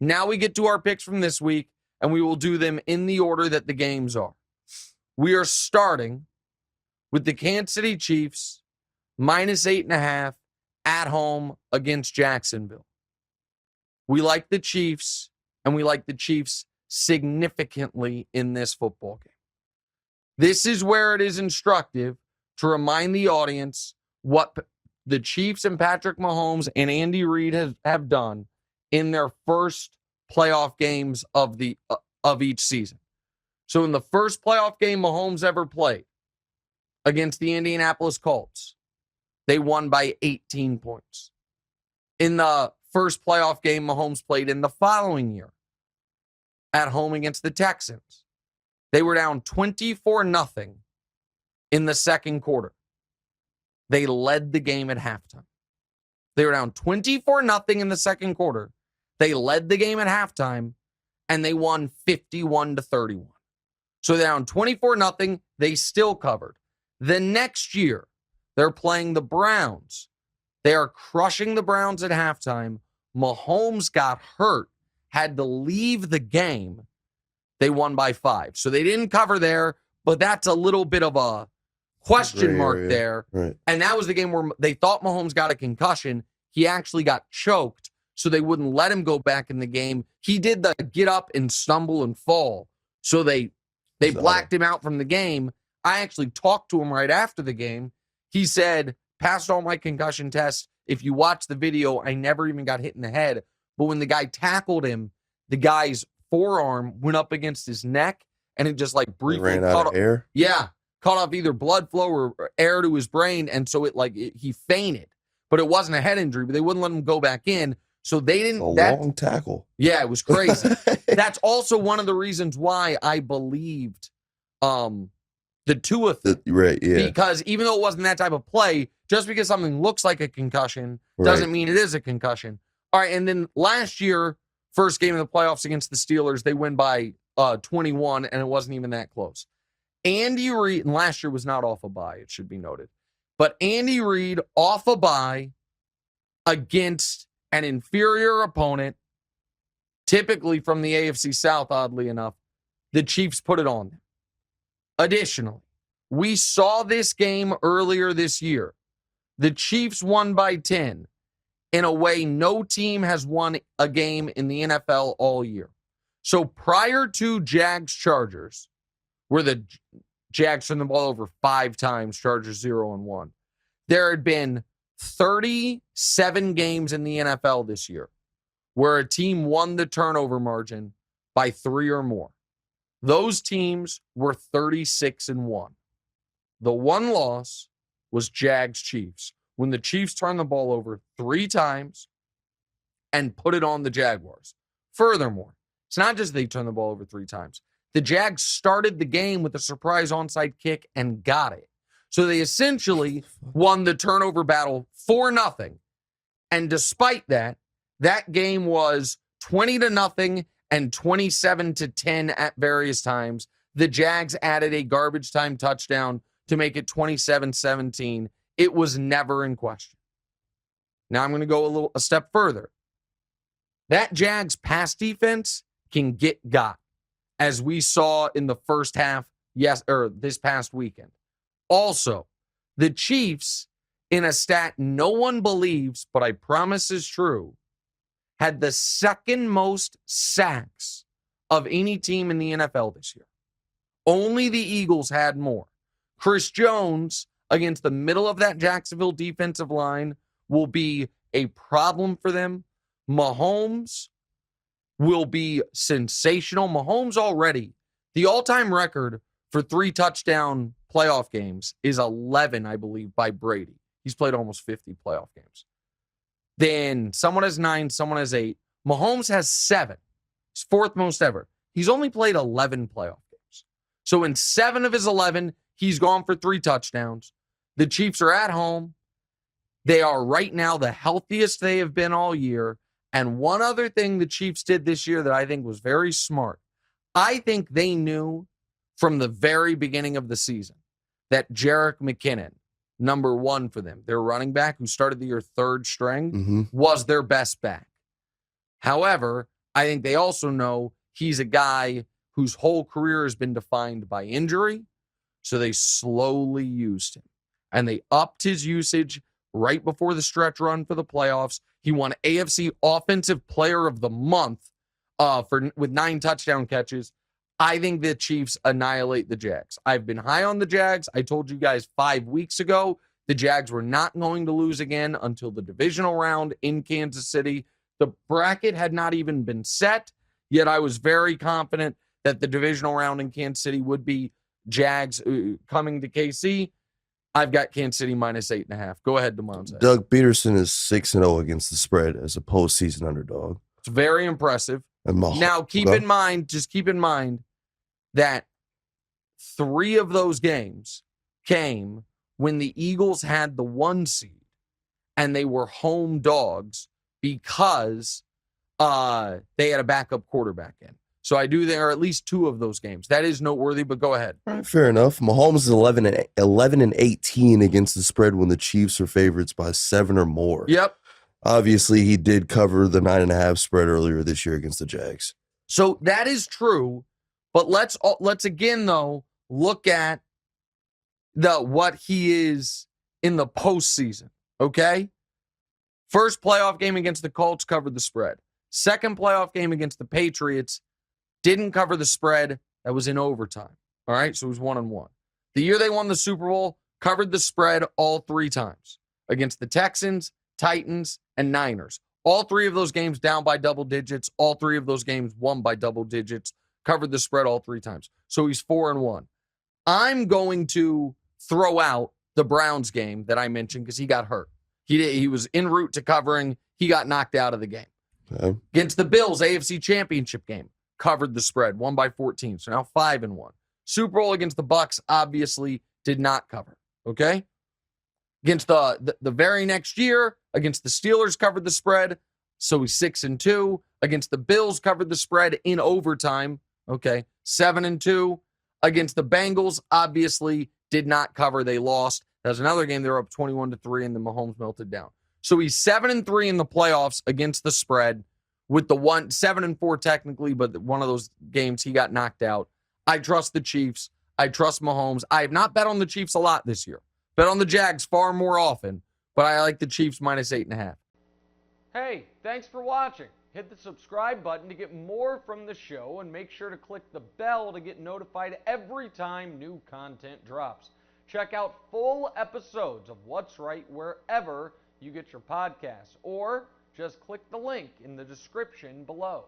Now we get to our picks from this week, and we will do them in the order that the games are. We are starting with the Kansas City Chiefs -8.5 at home against Jacksonville. We like the Chiefs, and we like the Chiefs significantly in this football game. This is where it is instructive to remind the audience what the Chiefs and Patrick Mahomes and Andy Reid have done in their first playoff games of each season. So in the first playoff game Mahomes ever played against the Indianapolis Colts, they won by 18 points. In the first playoff game Mahomes played in the following year at home against the Texans, they were down 24-0 in the second quarter. They led the game at halftime. They were down 24-0 in the second quarter. They led the game at halftime, and they won 51-31. So they're down 24-0. They still covered. The next year, they're playing the Browns. They are crushing the Browns at halftime. Mahomes got hurt, had to leave the game. They won by 5. So they didn't cover there, but that's a little bit of a question mark there. Right. And that was the game where they thought Mahomes got a concussion. He actually got choked, so they wouldn't let him go back in the game. He did the get up and stumble and fall. So they blacked him out from the game. I actually talked to him right after the game. He said, passed all my concussion tests. If you watch the video, I never even got hit in the head. But when the guy tackled him, the guy's forearm went up against his neck, and it just like briefly ran out of air. Yeah, caught off either blood flow or air to his brain, and so he fainted. But it wasn't a head injury, but they wouldn't let him go back in. So they didn't. A long tackle. Yeah, it was crazy. That's also one of the reasons why I believed the Tua thing. Right, yeah. Because even though it wasn't that type of play, just because something looks like a concussion doesn't mean it is a concussion. All right, and then last year, first game of the playoffs against the Steelers, they win by 21, and it wasn't even that close. Andy Reid, and last year was not off a bye, it should be noted. But Andy Reid off a bye against an inferior opponent, typically from the AFC South, oddly enough, the Chiefs put it on them. Additionally, we saw this game earlier this year. The Chiefs won by 10 in a way no team has won a game in the NFL all year. So prior to Jags-Chargers, where the Jags turned the ball over 5 times, Chargers 0-1, there had been 37 games in the NFL this year where a team won the turnover margin by 3 or more. Those teams were 36-1. The one loss was Jags-Chiefs, when the Chiefs turned the ball over 3 times and put it on the Jaguars. Furthermore, it's not just they turned the ball over 3 times. The Jags started the game with a surprise onside kick and got it. So they essentially won the turnover battle 4-0. And despite that, that game was 20-0 and 27-10 at various times. The Jags added a garbage time touchdown to make it 27-17. It was never in question. Now I'm going to go a step further. That Jags pass defense can get got, as we saw in the first half, this past weekend. Also, the Chiefs, in a stat no one believes, but I promise is true, had the second most sacks of any team in the NFL this year. Only the Eagles had more. Chris Jones, against the middle of that Jacksonville defensive line, will be a problem for them. Mahomes will be sensational. Mahomes already, the all-time record for 3 touchdown playoff games is 11, I believe, by Brady. He's played almost 50 playoff games. Then someone has 9, someone has 8. Mahomes has 7. He's 4th most ever. He's only played 11 playoff games. So in 7 of his 11, he's gone for 3 touchdowns. The Chiefs are at home. They are right now the healthiest they have been all year. And one other thing the Chiefs did this year that I think was very smart, I think they knew from the very beginning of the season that Jerick McKinnon, number 1 for them, their running back who started the year 3rd string, was their best back. However, I think they also know he's a guy whose whole career has been defined by injury. So they slowly used him. And they upped his usage right before the stretch run for the playoffs. He won AFC Offensive Player of the Month with 9 touchdown catches. I think the Chiefs annihilate the Jags. I've been high on the Jags. I told you guys 5 weeks ago the Jags were not going to lose again until the divisional round in Kansas City. The bracket had not even been set, yet I was very confident that the divisional round in Kansas City would be Jags coming to KC. I've got Kansas City minus 8.5. Go ahead, Demonte. Doug Peterson is 6-0 against the spread as a postseason underdog. It's very impressive. Now, keep in mind that 3 of those games came when the Eagles had the 1 seed and they were home dogs because they had a backup quarterback in. So I do there are at least 2 of those games. That is noteworthy, but go ahead. All right, fair enough. Mahomes is 11-18 against the spread when the Chiefs are favorites by 7 or more. Yep. Obviously, he did cover the 9.5 spread earlier this year against the Jags. So that is true, but let's again though look at what he is in the postseason. Okay, first playoff game against the Colts covered the spread. Second playoff game against the Patriots didn't cover the spread. That was in overtime. All right, so it was 1-1. The year they won the Super Bowl, covered the spread all 3 times against the Texans, Titans, and Niners. All 3 of those games down by double digits. All 3 of those games won by double digits. Covered the spread all 3 times. So he's 4-1. I'm going to throw out the Browns game that I mentioned because he got hurt. He was en route to covering. He got knocked out of the game. Okay. Against the Bills, AFC Championship game. Covered the spread, won by 14. So now 5-1. Super Bowl against the Bucs obviously did not cover. Okay? Against the very next year, against the Steelers, covered the spread. So he's 6-2. Against the Bills, covered the spread in overtime. Okay, 7-2. Against the Bengals, obviously did not cover. They lost. That was another game. They were up 21-3, and then Mahomes melted down. So he's 7-3 in the playoffs against the spread. With the 7-4 technically, but one of those games he got knocked out. I trust the Chiefs. I trust Mahomes. I have not bet on the Chiefs a lot this year. Bet on the Jags far more often, but I like the Chiefs minus 8.5. Hey, thanks for watching. Hit the subscribe button to get more from the show and make sure to click the bell to get notified every time new content drops. Check out full episodes of What's Right wherever you get your podcasts, or just click the link in the description below.